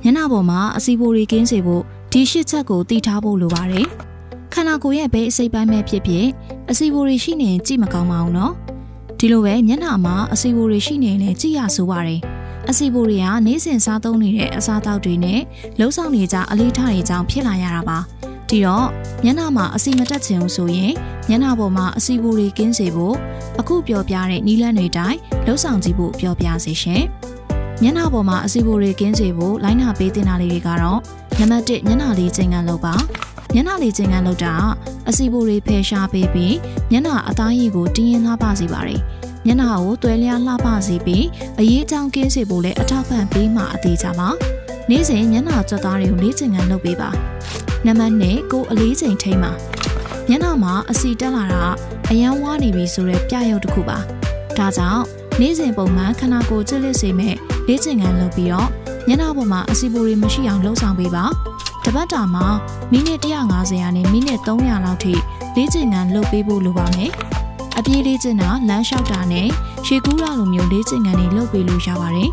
မျက်နှာပေါ်မှာအစီအပိုတွေကင်းစေဖို့ဒီရှစ်ချက်ကိုတည်ထားဖို့လိုပါတယ်ခန္ဓာကိုယ်ရဲ့ဘဲအစိပ်ပိုင်းပဲဖြစ်ဖြစ်အစီအပိုတွေရှိနေကြည့်မကောင်းပါဘူးနော်ဒီလိုပဲမျက်နှာမှာအစီအပိုတွေရှိနေရင်ကြည့်ရဆိုပါတယ်အစီအပိုတွေကနေ့စဉ်စားသုံးနေတဲ့အစားအသောက်တွေနဲ့လှုပ်ဆောင်နေကြအလေးထားတွေကြောင့်ဖြစ်လာရတာပါဒီတော့မျက်နှာမှာအစီမတက်ချင်ဘူးဆိုရင်မျက်နှာပေါ်မှာအစီအပိုတွေကင်းစေဖို့အခုပြောပြတဲ့နည်းလမ်းတွေတိုင်းလှုပ်ဆောင်ကြည့်ဖို့ပြောပြစေရှင်မျက်နှာပေါ်မှာအစီအပိုတွေကင်းစေဖို့လိုင်းနာပေးတင်တာလေးတွေကတော့နံပါတ်1မျက်နှာလေးချိန်ခံလုပ်ပါမျက်နှာလေးချိန်ခံလုပ်တာအစီအပိုတွေဖယ်ရှားပေးပြီးမျက်နှာအသားရည်ကိုတင်းရင်လှပစေပါတယ်မျက်နှာကိုသွဲလျားလှပစေပြီးအရေးအကြောင်းကင်းစေဖို့လည်းအထောက်ပံ့ပေးမှအသေးချပါနေ့စဉ်မျက်နှာကြွက်သားတွေကိုလေးချိန်ခံလုပ်ပေးပါနံပါတ်2ကိုအလေးချိန်ထိန်းပါမျက်နှာမှာအစီတက်လာတာအယမ်းဝါနေပြီဆိုတဲ့ပြရုပ်တစ်ခုပါဒါကြောင့်နေ့စဉ်ပုံမှန်ခန္ဓာကိုယ်ကျစ်လစ်စေမဲ့လေးချိန်ခံလုပ်ပြီးတော့မျက်နှာပေါ်မှာအစီအပိုတွေမရှိအောင်လှုပ်ဆောင်ပေးပါတပတ်တာမှာမိနစ်150ရာနဲ့မိနစ်300လောက်ထိလေးချိန်ခံလုပ်ပေးဖို့လိုပါမယ်အပြေးလေးကျင်တာလမ်းလျှောက်တာနဲ့ရှေ့ကူးရလိုမျိုးလေးချိန်ခံတွေလုပ်ပေးလို့ရပါတယ်